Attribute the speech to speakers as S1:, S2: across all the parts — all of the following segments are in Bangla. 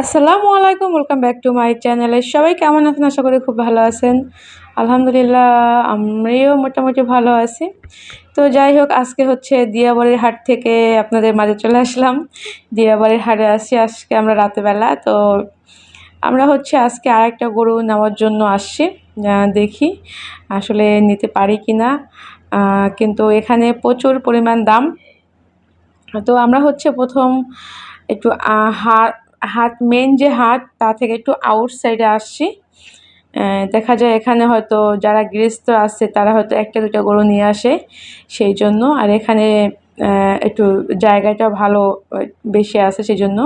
S1: আসসালামু আলাইকুম, ওয়েলকাম ব্যাক টু মাই চ্যানেলে। সবাই কেমন আছেন? আশা করি খুব ভালো আছেন। আলহামদুলিল্লাহ, আমরাও মোটামুটি ভালো আছি। তো যাই হোক, আজকে হচ্ছে দিয়াবাড়ির হাট থেকে আপনাদের মাঝে চলে আসলাম। দিয়াবাড়ির হাটে আসছি আজকে আমরা রাতেরবেলা। তো আমরা হচ্ছে আজকে আরেকটা গরু নেওয়ার জন্য আসছি। দেখি আসলে নিতে পারি কি না। কিন্তু এখানে প্রচুর পরিমাণ দাম। তো আমরা হচ্ছে প্রথম একটু হাট হাট মেন যে হাট তা থেকে একটু আউট সাইডে আসছি। দেখা যায় এখানে হয়তো যারা গৃহস্থ আছে তারা হয়তো একটা দুটা গরু নিয়ে আসে, সেই জন্য। আর এখানে একটু জায়গাটা ভালো বেশি আছে সেই জন্য।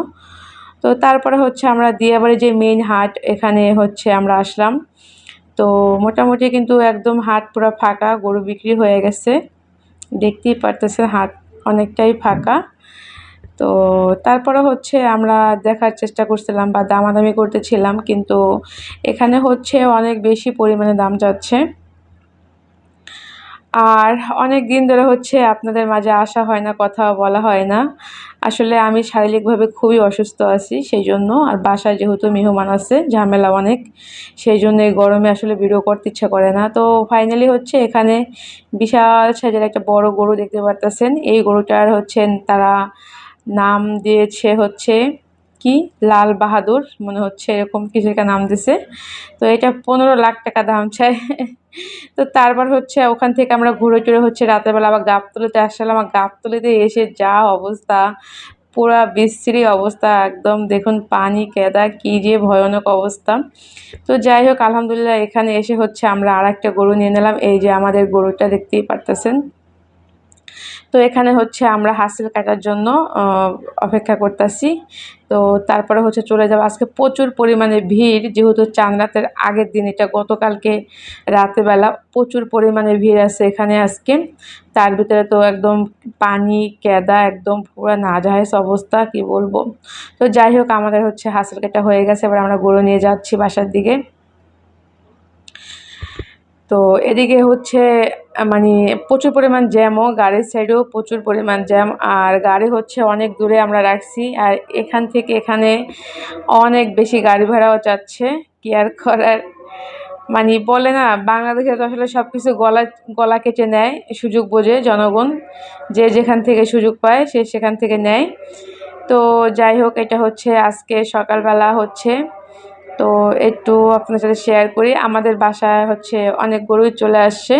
S1: তো তারপরে হচ্ছে আমরা দিয়াবাড়ি যে মেইন হাট এখানে হচ্ছে আমরা আসলাম। তো মোটামুটি কিন্তু একদম হাট পুরো ফাঁকা, গরু বিক্রি হয়ে গেছে, দেখতেই পারতেছেন হাট অনেকটাই ফাঁকা। তো তারপরে হচ্ছে আমরা দেখার চেষ্টা করছিলাম বা দামাদামি করতেছিলাম, কিন্তু এখানে হচ্ছে অনেক বেশি পরিমাণে দাম যাচ্ছে। আর অনেক দিন ধরে হচ্ছে আপনাদের মাঝে আসা হয় না, কথা বলা হয় না। আসলে আমি শারীরিকভাবে খুবই অসুস্থ আছি সেই জন্য, আর বাসায় যেহেতু মেহমান আছে, ঝামেলা অনেক, সেই জন্য এই গরমে আসলে ভিডিও করতে ইচ্ছা করে না। তো ফাইনালি হচ্ছে এখানে বিশাল সাইজের একটা বড় গরু দেখতে পারতেছেন। এই গরুটার হচ্ছে তারা নাম দিয়েছে হচ্ছে কি লাল বাহাদুর, মনে হচ্ছে এরকম কিছু একটা নাম দিছে। তো এটা 15 লাখ টাকা দাম চায়। তো তারপর হচ্ছে ওখান থেকে আমরা ঘুরে টুরে হচ্ছে রাতের বেলা আবার গাবতলীতে আসলাম। আর গাবতলীতে এসে যা অবস্থা, পুরা বিশ্রী অবস্থা একদম, দেখুন পানি কেদা কি যে ভয়ানক অবস্থা। তো যাই হোক, আলহামদুলিল্লাহ এখানে এসে হচ্ছে আমরা আর একটা গরু নিয়ে নিলাম। এই যে আমাদের গরুটা দেখতেই পারতেছেন। তো এখানে হচ্ছে আমরা হাসিল কাটার জন্য অপেক্ষা করতেছি। তো তারপরে হচ্ছে চলে যাব। আজকে প্রচুর পরিমাণে ভিড়, যেহেতু চাঁদ রাতের আগের দিন, এটা গতকালকে রাতেরবেলা প্রচুর পরিমাণে ভিড় আছে এখানে আজকে। তার ভিতরে তো একদম পানি কেদা, একদম পুরো নাজাহেজ অবস্থা, কি বলবো। তো যাই হোক, আমাদের হচ্ছে হাসিল কাটা হয়ে গেছে, এবার আমরা গরু নিয়ে যাচ্ছি বাসার দিকে। তো এদিকে হচ্ছে মানে প্রচুর পরিমাণ জ্যামও, গাড়ির সাইডেও প্রচুর পরিমাণ জ্যাম। আর গাড়ি হচ্ছে অনেক দূরে আমরা রাখছি, আর এখান থেকে এখানে অনেক বেশি গাড়ি ভাড়াও চাচ্ছে। কি আর করার, মানে বলে না, বাংলাদেশে তো আসলে সব কিছু গলা গলা কেটে নেয়, সুযোগ বোঝে জনগণ, যে যেখান থেকে সুযোগ পায় সে সেখান থেকে নেয়। তো যাই হোক, এটা হচ্ছে আজকে সকালবেলা হচ্ছে। তো একটু আপনার সাথে শেয়ার করি, আমাদের বাসায় হচ্ছে অনেক গরুই চলে আসছে।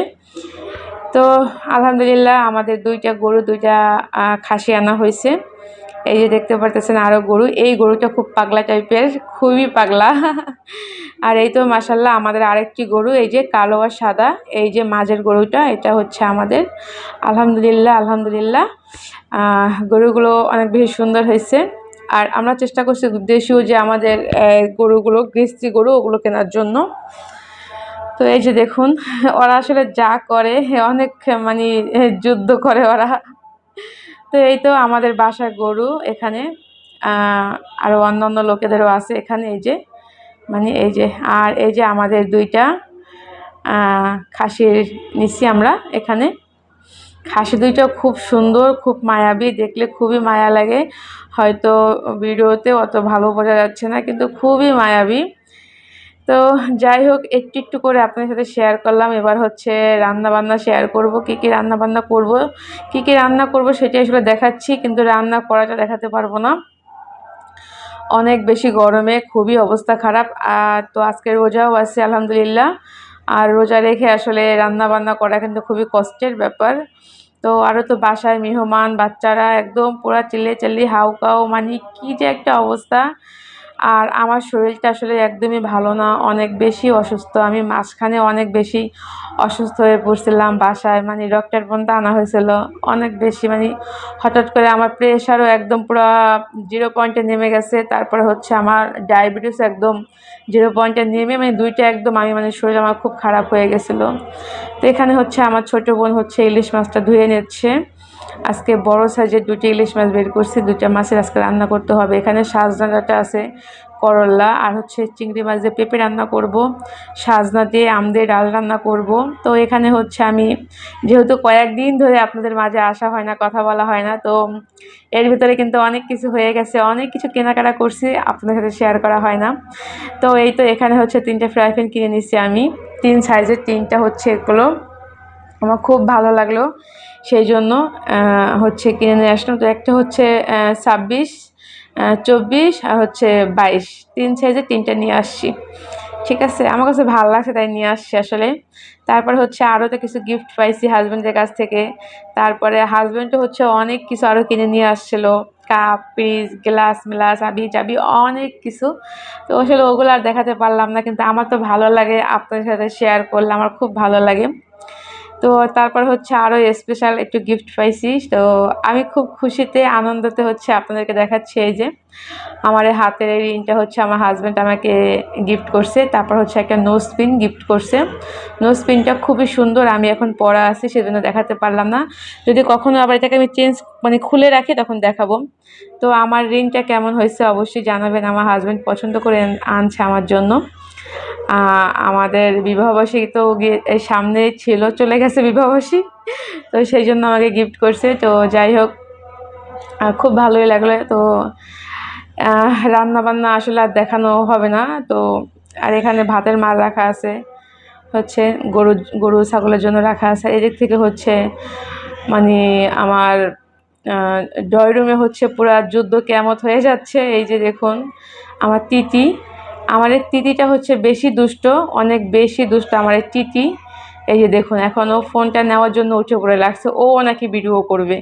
S1: তো আলহামদুলিল্লাহ আমাদের দুইটা গরু, দুইটা খাসি আনা হয়েছে। এই যে দেখতে পারতেছেন আরও গরু। এই গরুটা খুব পাগলা টাইপের, খুবই পাগলা। আর এই তো মাশাল্লাহ আমাদের আরেকটি গরু, এই যে কালো আর সাদা, এই যে মাঝের গরুটা, এটা হচ্ছে আমাদের। আলহামদুলিল্লাহ আলহামদুলিল্লাহ, গরুগুলো অনেক বেশি সুন্দর হয়েছে। আর আমরা চেষ্টা করছি দেশীয় যে আমাদের গরুগুলো, গৃহস্থী গরু, ওগুলো কেনার জন্য। তো এই যে দেখুন, ওরা আসলে যা করে অনেক, মানে যুদ্ধ করে ওরা। তো এই তো আমাদের বাসার গরু এখানে, আরও অন্যান্য লোকেদেরও আছে এখানে। এই যে, মানে এই যে, আর এই যে আমাদের দুইটা খাসির নিচ্ছি আমরা এখানে। খাসি দুইটা খুব সুন্দর, খুব মায়াবী, দেখলে খুবই মায়া লাগে। হয়তো ভিডিওতে অত ভালো বোঝা যাচ্ছে না, কিন্তু খুবই মায়াবী। তো যাই হোক, একটু একটু করে আপনার সাথে শেয়ার করলাম। এবার হচ্ছে রান্না বান্না শেয়ার করব, কী কী রান্না বান্না করব, কী কী রান্না করব সেটাই আসলে দেখাচ্ছি, কিন্তু রান্না করাটা দেখাতে পারবো না, অনেক বেশি গরমে খুবই অবস্থা খারাপ। আর তো আজকে রোজাও আছে আলহামদুলিল্লাহ। আর রোজা রেখে আসলে রান্না বান্না করা কিন্তু খুবই কষ্টের ব্যাপার। তো আরও তো বাসায় মেহমান, বাচ্চারা একদম পুরা চিল্লাচিল্লি হাউকাউ, মানে কী যে একটা অবস্থা। আর আমার শরীরটা আসলে একদমই ভালো না, অনেক বেশি অসুস্থ। আমি মাঝখানে অনেক বেশি অসুস্থ হয়ে পড়ছিলাম বাসায়, মানে ডক্টর পর্যন্ত আনা হয়েছিল। অনেক বেশি, মানে হঠাৎ করে আমার প্রেশারও একদম পুরো 0 পয়েন্টে নেমে গেছে। তারপরে হচ্ছে আমার ডায়াবেটিস একদম 0 পয়েন্টে নেমে, মানে দুইটা একদম, আমি মানে শরীর আমার খুব খারাপ হয়ে গেছিলো। তো এখানে হচ্ছে আমার ছোটো বোন হচ্ছে ইলিশ মাছটা ধুয়ে নিচ্ছে। আজকে বড় সাইজের 2টি ইলিশ মাছ বের করছি, 2টা মাছের আজকে রান্না করতে হবে। এখানে শাকডাটা আছে, করলা আর হচ্ছে চিংড়ি মাছ দিয়ে পেঁপে রান্না করব, সাজনা দিয়ে আম দিয়ে ডাল রান্না করব। তো এখানে হচ্ছে আমি যেহেতু কয়েকদিন ধরে আপনাদের মাঝে আসা হয় না, কথা বলা হয় না, তো এর ভিতরে কিন্তু অনেক কিছু হয়ে গেছে, অনেক কিছু কেনাকাটা করছি, আপনাদের সাথে শেয়ার করা হয় না। তো এই তো এখানে হচ্ছে 3টে ফ্রাই প্যান কিনে নিচ্ছি আমি, 3 সাইজের 3টা হচ্ছে এগুলো আমার খুব ভালো লাগলো, সেই জন্য হচ্ছে কিনে নিয়ে আসলাম। তো একটা হচ্ছে 26, 24 আর হচ্ছে 22, 3 সাইজের 3টা নিয়ে আসছি। ঠিক আছে, আমার কাছে ভালো লাগছে তাই নিয়ে আসছি আসলে। তারপর হচ্ছে আরও তো কিছু গিফট পাইছি হাজব্যান্ডের কাছ থেকে। তারপরে হাজব্যান্ডও হচ্ছে অনেক কিছু আরও কিনে নিয়ে আসছিল, কাপ পিস গ্লাস মিলাস আবি চাবি অনেক কিছু। তো আসলে ওগুলো আর দেখাতে পারলাম না, কিন্তু আমার তো ভালো লাগে, আপনাদের সাথে শেয়ার করলে আমার খুব ভালো লাগে। তো তারপর হচ্ছে আরও স্পেশাল একটু গিফট পাইছি। তো আমি খুব খুশিতে আনন্দতে হচ্ছে আপনাদেরকে দেখাচ্ছি, এই যে আমার এই হাতের এই রিংটা হচ্ছে আমার হাজব্যান্ড আমাকে গিফট করছে। তারপর হচ্ছে একটা নোজ পিন গিফট করছে। নোজ পিনটা খুবই সুন্দর, আমি এখন পরা আছি সেজন্য দেখাতে পারলাম না, যদি কখনো আবার এটাকে আমি মানে খুলে রাখি তখন দেখাবো। তো আমার রিংটা কেমন হয়েছে অবশ্যই জানাবেন, আমার হাজব্যান্ড পছন্দ করে আনছে আমার জন্য। আমাদের বিবাহবার্ষিকী তো এই সামনে ছিল, চলে গেছে বিবাহবার্ষিকী, তো সেই জন্য আমাকে গিফট করছে। তো যাই হোক, খুব ভালোই লাগলো। তো রান্না বান্না আসলে আর দেখানো হবে না। তো আর এখানে ভাতের মার রাখা আছে, হচ্ছে গরু গরু ছাগলের জন্য রাখা আছে। এদিক থেকে হচ্ছে মানে আমার ড্রয়িং রুমে হচ্ছে পুরা যুদ্ধ কেয়ামত হয়ে যাচ্ছে। এই যে দেখুন আমার তিতি, আমার এই তিতিটা হচ্ছে বেশি দুষ্ট, অনেক বেশি দুষ্ট আমার এই তিতি। এই যে দেখুন এখন ও ফোনটা নেওয়ার জন্য উঠে পড়ে লাগছে, ও নাকি ভিডিও করবে,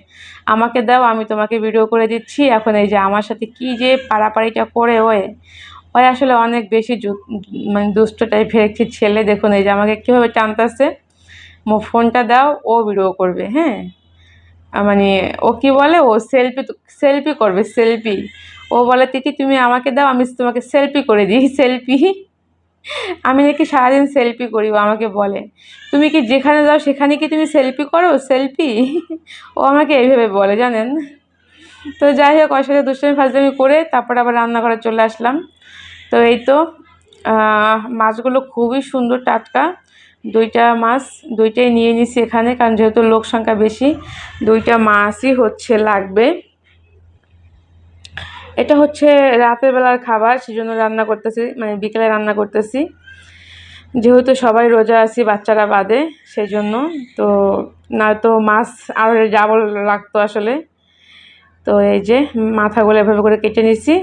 S1: আমাকে দাও আমি তোমাকে ভিডিও করে দিচ্ছি। এখন এই যে আমার সাথে কি যে পাড়াপাড়িটা করে ওই আসলে অনেক বেশি মানে দুষ্ট টাইপের একটি ছেলে। দেখুন এই যে আমাকে কীভাবে টানতেছে, ফোনটা দাও ও ভিডিও করবে। হ্যাঁ, মানে ও কি বলে, ও সেলফি সেলফি করবে, সেলফি। ও বলে তিতি তুমি আমাকে দাও আমি তোমাকে সেলফি করে দিই, সেলফি। আমি নাকি সারাদিন সেলফি করি, ও আমাকে বলে তুমি কি যেখানে যাও সেখানে কি তুমি সেলফি করো, সেলফি। ও আমাকে এইভাবে বলে জানেন। তো যাই হোক, ওর সাথে দুষ্টামি ফাজলামি করে তারপর আবার রান্নাঘরে চলে আসলাম। তো এই তো মাছগুলো খুবই সুন্দর টাটকা, 2টা মাছ, 2টাই নিয়ে নিছি এখানে, কারণ যেহেতু লোক সংখ্যা বেশি 2টা মাছই হচ্ছে লাগবে। এটা হচ্ছে রাতের বেলার খাবার, সেজন্য রান্না করতেছি, মানে বিকেলে রান্না করতেছি, যেহেতু সবাই রোজা আছি বাচ্চারা বাদে, সেই জন্য। তো নয়তো মাছ আরও ডাবল লাগতো আসলে। তো এই যে মাথাগুলো এভাবে করে কেটে নিছি,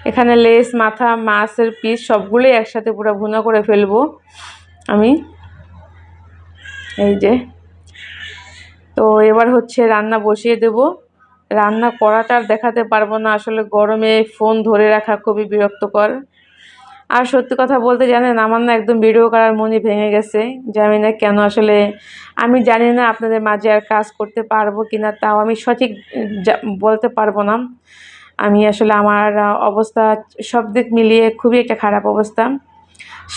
S1: এখানে লেস মাথা মাছের পিস সবগুলোই একসাথে পুরো ভুনা করে ফেলবো আমি। এই যে, তো এবার হচ্ছে রান্না বসিয়ে দেব। রান্না করাটা আর দেখাতে পারবো না আসলে, গরমে ফোন ধরে রাখা খুবই বিরক্তকর। আর সত্যি কথা বলতে জানেন, আমার না একদম ভিডিও করার মনই ভেঙে গেছে, জানি না কেন আসলে। আমি জানি না আপনাদের মাঝে আর কাজ করতে পারবো কিনা, তাও আমি সঠিক বলতে পারবো না। আমি আসলে আমার অবস্থা সব দিক মিলিয়ে খুবই একটা খারাপ অবস্থা,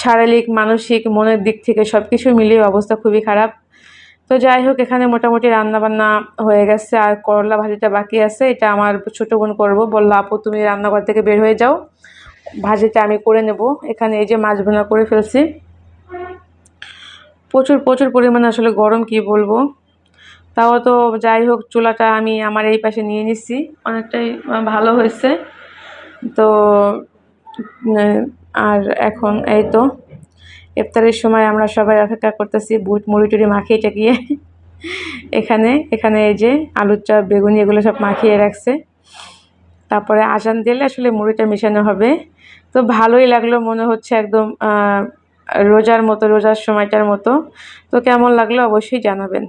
S1: শারীরিক মানসিক মনের দিক থেকে সব কিছু মিলিয়ে অবস্থা খুবই খারাপ। তো যাই হোক, এখানে মোটামুটি রান্নাবান্না হয়ে গেছে, আর করলা ভাজিটা বাকি আছে, এটা আমার ছোটো বোন করবো, বললো আপু তুমি রান্নাঘর থেকে বের হয়ে যাও, ভাজিটা আমি করে নেব। এখানে এই যে মাছ ভুনা করে ফেলছি, প্রচুর প্রচুর পরিমাণে আসলে গরম কি বলবো। তাও তো যাই হোক, চুলাটা আমি আমার এই পাশে নিয়ে নিচ্ছি, অনেকটাই ভালো হয়েছে। তো আর এখন এই তো ইফতারের সময় আমরা সবাই অপেক্ষা করতেছি, বুট মুড়ি টুড়ি মাখিয়ে টাকিয়ে এখানে এখানে এই যে আলুর চপ বেগুনি এগুলো সব মাখিয়ে রাখছে। তারপরে আজান দিলে আসলে মুড়িটা মেশানো হবে। তো ভালোই লাগলো, মনে হচ্ছে একদম রোজার মতো, রোজার সময়টার মতো। তো কেমন লাগলো অবশ্যই জানাবেন।